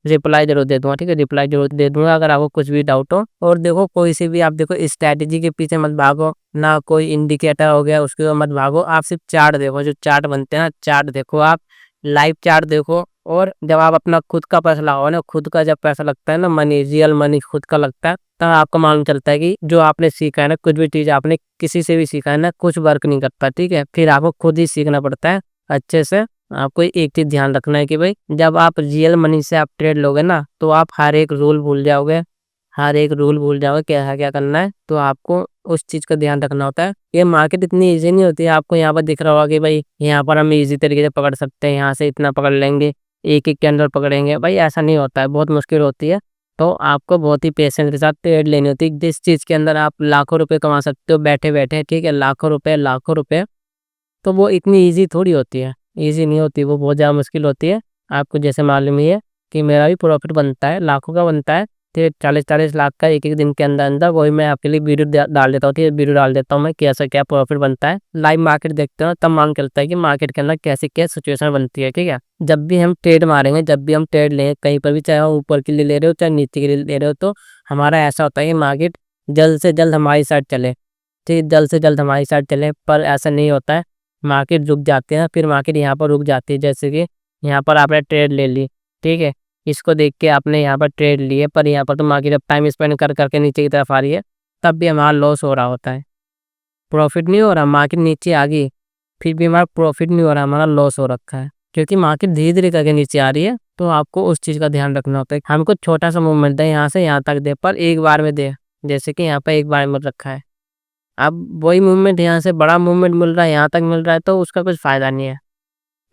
रिप्लाई जरूर दे दूंगा, ठीक है, रिप्लाई जरूर दे दूंगा अगर आपको कुछ भी डाउट हो। और देखो कोई सी भी आप देखो स्ट्रैटेजी के पीछे मत भागो, ना कोई इंडिकेटर हो गया उसके ऊपर मत भागो, आप सिर्फ चार्ट देखो, जो चार्ट बनते हैं ना चार्ट देखो, आप लाइव चार्ट देखो। और जब आप अपना खुद का पैसा लगाओ ना, खुद का जब पैसा लगता है ना, मनी, रियल मनी खुद का लगता है, तब आपको मालूम चलता है कि जो आपने सीखा है ना, कुछ भी चीज़ आपने किसी से भी सीखा है ना, कुछ वर्क नहीं करता, ठीक है, फिर आपको खुद ही सीखना पड़ता है अच्छे से। आपको एक चीज ध्यान रखना है कि भाई जब आप रियल मनी से आप ट्रेड लोगे ना, तो आप हर एक रूल भूल जाओगे, हर एक रूल भूल जाओगे क्या क्या करना है, तो आपको उस चीज का ध्यान रखना होता है। ये मार्केट इतनी इजी नहीं होती है, आपको यहाँ पर दिख रहा होगा कि भाई यहाँ पर हम इजी तरीके से पकड़ सकते हैं, यहाँ से इतना पकड़ लेंगे, एक एक कैंडल पकड़ेंगे, भाई ऐसा नहीं होता है, बहुत मुश्किल होती है। तो आपको बहुत ही पेशेंस के साथ ट्रेड लेनी होती है, जिस चीज़ के अंदर आप लाखों रुपए कमा सकते हो बैठे बैठे, ठीक है, लाखों रुपए, तो वो इतनी ईज़ी थोड़ी होती है, ईज़ी नहीं होती, वो बहुत ज़्यादा मुश्किल होती है। आपको जैसे मालूम ही है कि मेरा भी प्रॉफ़िट बनता है, लाखों का बनता है, तो 40-40 लाख का एक-एक दिन के अंदर-अंदर, वही मैं आपके लिए वीडियो डाल देता हूँ, ठीक है, वीडियो डाल देता हूँ मैं कैसा क्या प्रॉफ़िट बनता है। लाइव मार्केट देखते हो तब मालूम चलता है कि मार्केट के अंदर कैसी क्या सिचुएशन बनती है, ठीक है। जब भी हम ट्रेड मारेंगे, जब भी हम ट्रेड लें कहीं पर भी, चाहे हम ऊपर के लिए ले रहे हो, चाहे नीचे के लिए ले रहे हो, तो हमारा ऐसा होता है कि मार्केट जल्द से जल्द हमारी साइड चले, ठीक है, जल्द से जल्द हमारी साइड चले, पर ऐसा नहीं होता है। मार्केट रुक जाते हैं, फिर मार्केट यहाँ पर रुक जाती है, जैसे कि यहाँ पर आपने ट्रेड ले ली, ठीक है, इसको देख के आपने यहाँ पर ट्रेड लिए, पर यहाँ पर तो मार्केट अब टाइम स्पेंड कर करके नीचे की तरफ आ रही है, तब भी हमारा लॉस हो रहा होता है, प्रॉफिट नहीं हो रहा, मार्केट नीचे आ गई, फिर भी हमारा प्रॉफिट नहीं हो रहा, हमारा लॉस हो रखा है, क्योंकि मार्केट धीरे धीरे करके नीचे आ रही है। तो आपको उस चीज़ का ध्यान रखना होता है, हमको छोटा सा मूवमेंट दे, यहाँ से यहाँ तक दे, पर एक बार में दे, जैसे कि यहाँ पर एक बार में रखा है। अब वही मूवमेंट यहाँ से बड़ा मूवमेंट मिल रहा है, यहाँ तक मिल रहा है, तो उसका कुछ फ़ायदा नहीं है,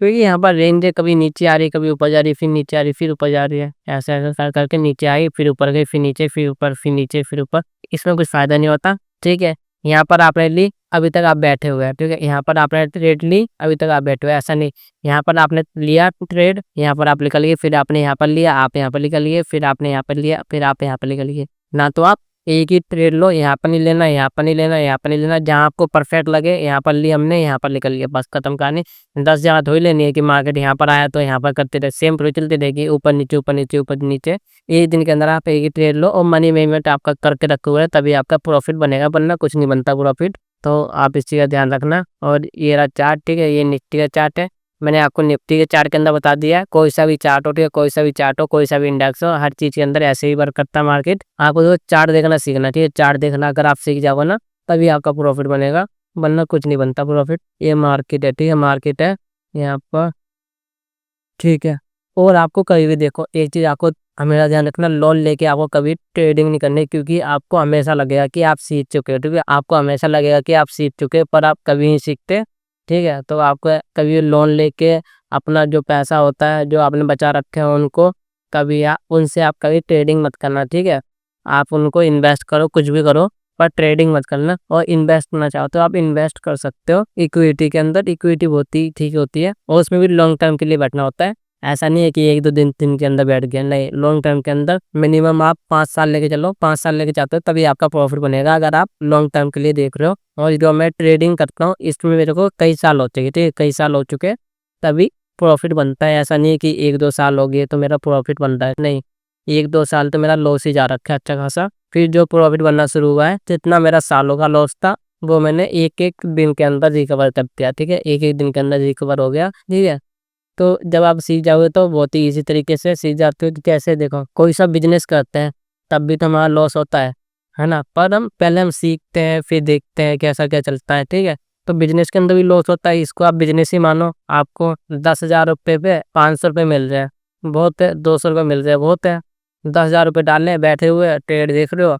क्योंकि यहाँ पर रेंज है, कभी नीचे आ रही है, कभी ऊपर जा रही है, फिर नीचे आ रही है, फिर ऊपर जा रही है, ऐसा-ऐसा कर करके नीचे आई, फिर ऊपर गई, फिर नीचे, फिर ऊपर, फिर नीचे, फिर ऊपर, इसमें कुछ फ़ायदा नहीं होता, ठीक है। यहाँ पर आपने ली, अभी तक आप बैठे हुए हैं, ठीक है, यहाँ पर आपने ट्रेड ली, अभी तक आप बैठे हुए हैं, ऐसा नहीं, यहाँ पर आपने लिया ट्रेड, यहाँ पर आप निकल गए, फिर आपने यहाँ पर लिया, आप यहाँ पर निकल गए, फिर आपने यहाँ पर लिया, फिर आप यहाँ पर निकल गए, ना तो आप एक ही ट्रेड लो, यहाँ पर नहीं लेना, यहाँ पर नहीं लेना, यहाँ पर नहीं लेना, जहाँ आपको परफेक्ट लगे, यहाँ पर ली हमने, यहाँ पर निकल गया, बस खत्म कहानी। 10 जगह थोड़ी लेनी है कि मार्केट यहाँ पर आया तो यहाँ पर करते रहे, सेम प्रो चलती रहेगी, ऊपर नीचे ऊपर नीचे ऊपर नीचे। एक दिन के अंदर आप एक ही ट्रेड लो और मनी मैनेजमेंट आपका करके रखे हुए है, तभी आपका प्रॉफिट बनेगा, वरना कुछ नहीं बनता प्रॉफिट। तो आप इस चीज़ का ध्यान रखना। और ये रहा चार्ट, ठीक है, ये निफ्टी का चार्ट है, मैंने आपको निफ्टी के चार्ट के अंदर बता दिया है, कोई सा भी चार्ट हो, ठीक है, कोई सा भी चार्ट हो, कोई सा भी इंडेक्स हो, हर चीज़ के अंदर ऐसे ही वर्क करता है मार्केट। आपको तो चार्ट देखना सीखना, ठीक है, चार्ट देखना अगर आप सीख जाओगे ना, तभी आपका प्रॉफिट बनेगा, वरना कुछ नहीं बनता प्रॉफिट। ये मार्केट है, ठीक है, मार्केट है यहाँ पर, ठीक है। और आपको कभी भी देखो, एक चीज़ आपको हमेशा ध्यान रखना, लोन लेके आपको कभी ट्रेडिंग नहीं करनी, क्योंकि आपको हमेशा लगेगा कि आप सीख चुके हो, ठीक है, आपको हमेशा लगेगा कि आप सीख चुके हो, पर आप कभी नहीं सीखते, ठीक है। तो आपको कभी लोन लेके अपना जो पैसा होता है, जो आपने बचा रखे हैं, उनको कभी उनसे आप कभी ट्रेडिंग मत करना, ठीक है। आप उनको इन्वेस्ट करो, कुछ भी करो, पर ट्रेडिंग मत करना। और इन्वेस्ट करना चाहो तो आप इन्वेस्ट कर सकते हो इक्विटी के अंदर, इक्विटी बहुत ही ठीक होती है, और उसमें भी लॉन्ग टर्म के लिए बैठना होता है। ऐसा नहीं है कि 1-2 दिन के अंदर बैठ गया, नहीं, लॉन्ग टर्म के अंदर मिनिमम आप 5 साल लेके चलो, 5 साल लेके चाहते हो, तभी आपका प्रॉफिट बनेगा, अगर आप लॉन्ग टर्म के लिए देख रहे हो। और जो मैं ट्रेडिंग करता हूँ, इसमें मेरे को कई साल हो चुके, ठीक है, कई साल हो चुके, तभी प्रॉफिट बनता है। ऐसा नहीं है कि 1-2 साल हो गए तो मेरा प्रॉफिट बन रहा है, नहीं, 1-2 साल तो मेरा लॉस ही जा रखा है अच्छा खासा। फिर जो प्रॉफिट बनना शुरू हुआ है, जितना मेरा सालों का लॉस था, वो मैंने एक-एक दिन के अंदर रिकवर कर दिया, ठीक है, एक-एक दिन के अंदर रिकवर हो गया, ठीक है। तो जब आप सीख जाओगे तो बहुत ही ईज़ी तरीके से सीख जाते हो कि कैसे, देखो, कोई सा बिज़नेस करते हैं, तब भी तो हमारा लॉस होता है ना? पर हम पहले हम सीखते हैं, फिर देखते हैं कैसा क्या चलता है, ठीक है? तो बिज़नेस के अंदर भी लॉस होता है, इसको आप बिज़नेस ही मानो। आपको 10,000 रुपये पे 500 रुपये मिल रहे हैं, बहुत है, 200 रुपये मिल रहे हैं, बहुत है। 10,000 रुपये डालने हैं, बैठे हुए ट्रेड देख रहे हो,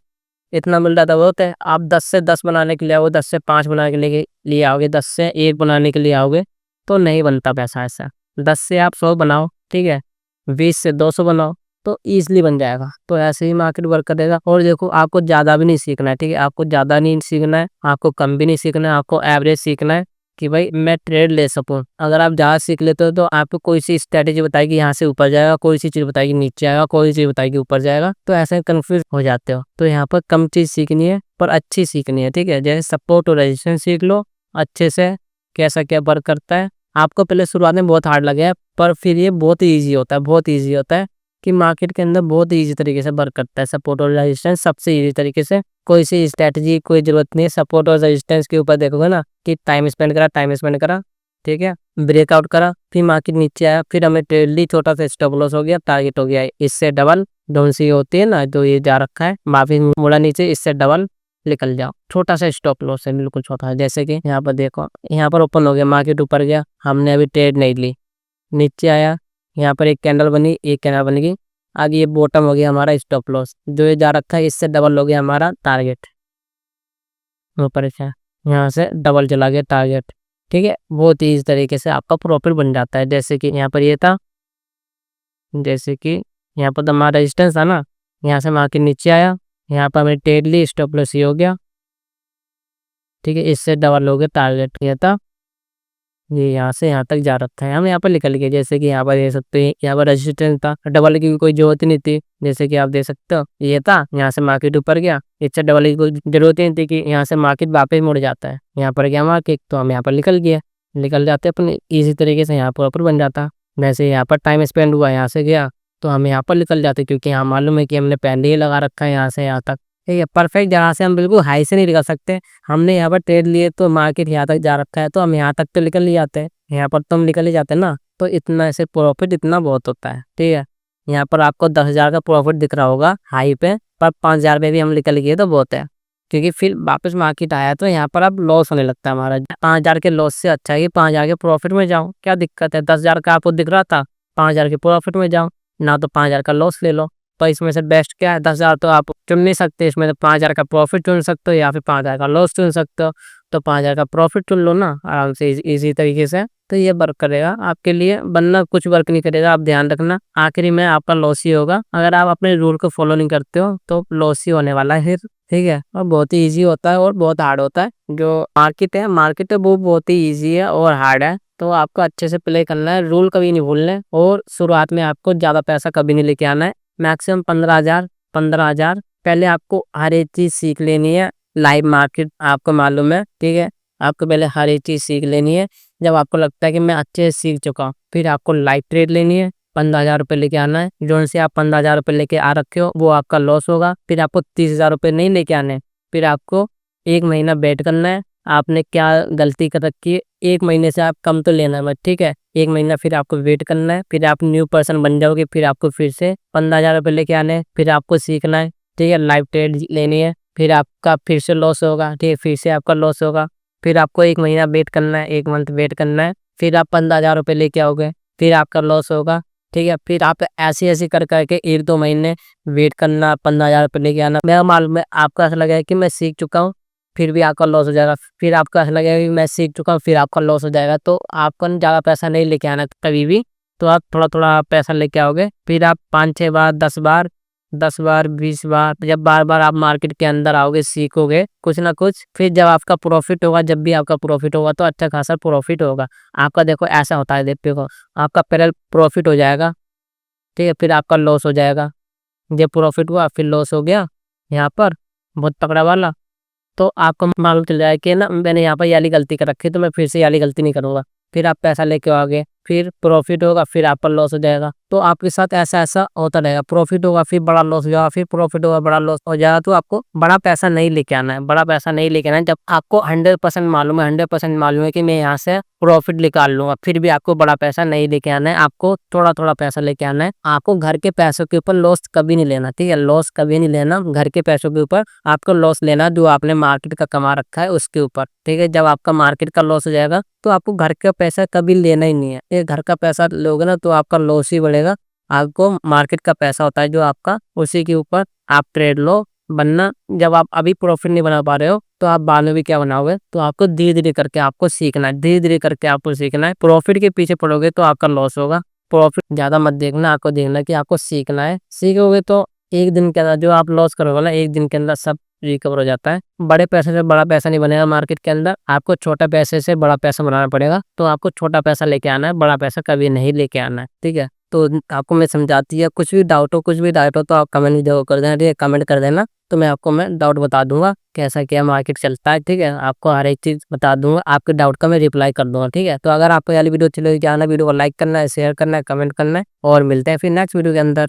इतना मिल रहा था, बहुत है। आप 10 से 10 बनाने के लिए आओगे, 10 से 5 बनाने के लिए आओगे, 10 से 1 बनाने के लिए आओगे, तो नहीं बनता पैसा ऐसा। 10 से आप 100 बनाओ, ठीक है, 20 से 200 बनाओ, तो ईज़िली बन जाएगा। तो ऐसे ही मार्केट वर्क करेगा। और देखो, आपको ज़्यादा भी नहीं सीखना है, ठीक है, आपको ज़्यादा नहीं सीखना है, आपको कम भी नहीं सीखना है, आपको एवरेज सीखना है कि भाई मैं ट्रेड ले सकूँ। अगर आप ज़्यादा सीख लेते हो तो आपको कोई सी स्ट्रैटेजी बताएगी यहाँ से ऊपर जाएगा, कोई सी चीज़ बताएगी नीचे आएगा, कोई चीज़ बताएगी ऊपर जाएगा, तो ऐसे कन्फ्यूज़ हो जाते हो। तो यहाँ पर कम चीज़ सीखनी है, पर अच्छी सीखनी है, ठीक है। जैसे सपोर्ट और रेजिस्टेंस सीख लो अच्छे से, कैसा क्या वर्क करता है। आपको पहले शुरुआत में बहुत हार्ड लगेगा, पर फिर ये बहुत ही ईज़ी होता है, बहुत ईज़ी होता है कि मार्केट के अंदर बहुत ईज़ी तरीके से वर्क करता है। सपोर्ट और रेजिस्टेंस सबसे ईज़ी तरीके से, कोई सी स्ट्रैटेजी कोई ज़रूरत नहीं है। सपोर्ट और रेजिस्टेंस के ऊपर देखोगे ना कि टाइम स्पेंड करा, ठीक है, ब्रेकआउट करा, फिर मार्केट नीचे आया, फिर हमें ट्रेड ली, छोटा सा स्टॉप लॉस हो गया, टारगेट हो गया, इससे डबल डाउन सी होती है ना, जो ये जा रखा है, माफी मुड़ा नीचे, इससे डबल निकल जाओ। छोटा सा स्टॉप लॉस है, बिल्कुल छोटा है। जैसे कि यहाँ पर देखो, यहाँ पर ओपन हो गया, मार्केट ऊपर गया, हमने अभी ट्रेड नहीं ली, नीचे आया, यहाँ पर एक कैंडल बनी, एक कैंडल बनेगी, आगे ये बॉटम हो गया हमारा स्टॉप लॉस, जो ये जा रखा है, इससे डबल हो गया हमारा टारगेट, ऊपर से यहाँ से डबल चला गया टारगेट, ठीक है। बहुत ही इस तरीके से आपका प्रॉफिट बन जाता है। जैसे कि यहाँ पर ये था, जैसे कि यहाँ पर तो हमारा रेजिस्टेंस था ना, यहाँ से मार्केट नीचे आया, यहाँ पर हमने ट्रेड ली, स्टॉप लॉस ये हो गया, ठीक है। इससे डबल हो गया, टारगेट किया था, ये यहाँ से यहाँ तक जा रखा है, हम यहाँ पर निकल गए। जैसे कि यहाँ पर देख सकते हैं, यहाँ पर रेजिस्टेंस था, डबल की कोई जरूरत नहीं थी, जैसे कि आप देख सकते हो ये था, यहाँ से मार्केट ऊपर गया, इससे डबल की कोई जरूरत नहीं थी कि यहाँ से मार्केट वापस मुड़ जाता है, यहाँ पर गया मार्केट तो हम यहाँ पर निकल जाते अपने ईजी तरीके से, यहाँ पर ऊपर बन जाता। वैसे यहाँ पर टाइम स्पेंड हुआ, यहाँ से गया तो हम यहाँ पर निकल जाते, क्योंकि यहाँ मालूम है कि हमने पहले ही लगा रखा है यहाँ से यहाँ तक, ठीक है। परफेक्ट जहाँ से हम बिल्कुल हाई से नहीं निकल सकते, हमने यहाँ पर ट्रेड लिए तो मार्केट यहाँ तक जा रखा है तो हम यहाँ तक तो निकल ही जाते हैं, यहाँ पर तो हम निकल ही जाते हैं ना, तो इतना ऐसे प्रॉफिट इतना बहुत होता है, ठीक है। यहाँ पर आपको 10,000 का प्रॉफिट दिख रहा होगा हाई पे, पर 5,000 पे भी हम निकल गए तो बहुत है, क्योंकि फिर वापस मार्केट आया तो यहाँ पर अब लॉस होने लगता है हमारा। 5,000 के लॉस से अच्छा है कि 5,000 के प्रॉफिट में जाओ, क्या दिक्कत है। 10,000 का आपको दिख रहा था, 5,000 के प्रॉफिट में जाओ ना, तो 5,000 का लॉस ले लो। तो इसमें से बेस्ट क्या है, 10,000 तो आप चुन नहीं सकते, इसमें तो 5,000 का प्रॉफिट चुन सकते हो या फिर 5,000 का लॉस चुन सकते हो, तो 5,000 का प्रॉफिट चुन लो ना आराम से इजी तरीके से, तो ये वर्क करेगा आपके लिए, वरना कुछ वर्क नहीं करेगा। आप ध्यान रखना, आखिरी में आपका लॉस ही होगा, अगर आप अपने रूल को फॉलो नहीं करते हो तो लॉस ही होने वाला है फिर, ठीक है। और बहुत ही ईजी होता है और बहुत हार्ड होता है, जो मार्केट है वो बहुत ही ईजी है और हार्ड है, तो आपको अच्छे से प्ले करना है, रूल कभी नहीं भूलने, और शुरुआत में आपको ज़्यादा पैसा कभी नहीं लेके आना है, मैक्सिमम 15,000 पहले आपको हर एक चीज़ सीख लेनी है। लाइव मार्केट आपको मालूम है, ठीक है, आपको पहले हर एक चीज़ सीख लेनी है। जब आपको लगता है कि मैं अच्छे से सीख चुका हूँ, फिर आपको लाइव ट्रेड लेनी है, 15,000 रुपये लेके आना है, जो से आप 15,000 रुपये लेके आ रखे हो वो आपका लॉस होगा, फिर आपको 30,000 रुपये नहीं लेके आने, फिर आपको 1 महीना वेट करना है। आपने क्या गलती कर रखी है, 1 महीने से आप कम तो लेना मत, ठीक है। 1 महीना फिर आपको वेट करना है, फिर आप न्यू पर्सन बन जाओगे, फिर आपको फिर से 15,000 रुपये लेके आने हैं, फिर आपको सीखना है, ठीक है, लाइव ट्रेड लेनी है, फिर आपका फिर से लॉस होगा, ठीक है, फिर से आपका लॉस होगा, फिर आपको 1 महीना वेट करना है, 1 मंथ वेट करना है, फिर आप 15,000 रुपये लेके आओगे, फिर आपका लॉस होगा, ठीक है। फिर आप ऐसे कर करके 1-2 महीने वेट करना, 15,000 रुपये लेके आना। मेरा मालूम है आपको ऐसा लगेगा कि मैं सीख चुका हूँ, फिर भी आपका लॉस हो जाएगा, फिर आपको ऐसा लगेगा कि मैं सीख चुका हूँ, फिर आपका लॉस हो जाएगा, तो आपको ज़्यादा पैसा नहीं लेके आना कभी भी, तो आप थोड़ा थोड़ा पैसा लेके आओगे, फिर आप 5-6 बार 10 बार 10 बार 20 बार, जब बार बार आप मार्केट के अंदर आओगे, सीखोगे कुछ ना कुछ, फिर जब आपका प्रॉफिट होगा, जब भी आपका प्रॉफिट होगा तो अच्छा खासा प्रॉफिट होगा आपका। देखो ऐसा होता है, देखो आपका पहले प्रॉफिट हो जाएगा, ठीक है, फिर आपका लॉस हो जाएगा, जब प्रॉफिट हुआ फिर लॉस हो गया यहाँ पर बहुत तगड़ा वाला, तो आपको मालूम चल जाएगा कि ना मैंने यहाँ पर ये वाली गलती कर रखी है, तो मैं फिर से ये वाली गलती नहीं करूँगा। फिर आप पैसा लेके आओगे, फिर प्रॉफिट होगा, फिर आप पर लॉस हो जाएगा, तो आपके साथ ऐसा होता रहेगा, प्रॉफिट होगा फिर बड़ा लॉस हो जाएगा, फिर प्रॉफिट होगा बड़ा लॉस हो जाएगा, तो आपको बड़ा पैसा नहीं लेके आना है, बड़ा पैसा नहीं लेके आना है। जब आपको 100% मालूम है, 100% मालूम है कि मैं यहाँ से प्रॉफिट निकाल लूंगा, फिर भी आपको बड़ा पैसा नहीं लेके आना है, आपको थोड़ा थोड़ा पैसा लेके आना है। आपको घर के पैसों के ऊपर लॉस कभी नहीं लेना, ठीक है, लॉस कभी नहीं लेना घर के पैसों के ऊपर, आपको लॉस लेना जो आपने मार्केट का कमा रखा है उसके ऊपर, ठीक है। जब आपका मार्केट का लॉस हो जाएगा तो आपको घर का पैसा कभी लेना ही नहीं है, ये घर का पैसा लोगे ना तो आपका लॉस ही बढ़ेगा। आपको मार्केट का पैसा होता है जो आपका, उसी के ऊपर आप ट्रेड लो, वरना जब आप अभी प्रॉफिट नहीं बना पा रहे हो तो आप बाद में भी क्या बनाओगे, तो आपको धीरे धीरे करके आपको सीखना है, धीरे धीरे करके आपको सीखना है। प्रॉफिट के पीछे पड़ोगे तो आपका लॉस होगा, प्रॉफिट ज्यादा मत देखना, आपको देखना कि आपको सीखना है, सीखोगे तो एक दिन के अंदर जो आप लॉस करोगे ना, एक दिन के अंदर सब रिकवर हो जाता है। बड़े पैसे से बड़ा पैसा नहीं बनेगा मार्केट के अंदर, आपको छोटा पैसे से बड़ा पैसा बनाना पड़ेगा, तो आपको छोटा पैसा लेके आना है, बड़ा पैसा कभी नहीं लेके आना है, ठीक है। तो आपको मैं समझाती है, कुछ भी डाउट हो तो आप कमेंट जरूर कर देना, ठीक है, कमेंट कर देना, तो मैं आपको डाउट बता दूंगा कैसा क्या मार्केट चलता है, ठीक है, आपको हर एक चीज़ बता दूंगा, आपके डाउट का मैं रिप्लाई कर दूंगा, ठीक है। तो अगर आपको ये वाली वीडियो अच्छी लगी, वीडियो को लाइक करना है, शेयर करना है, कमेंट करना है, और मिलते हैं फिर नेक्स्ट वीडियो के अंदर।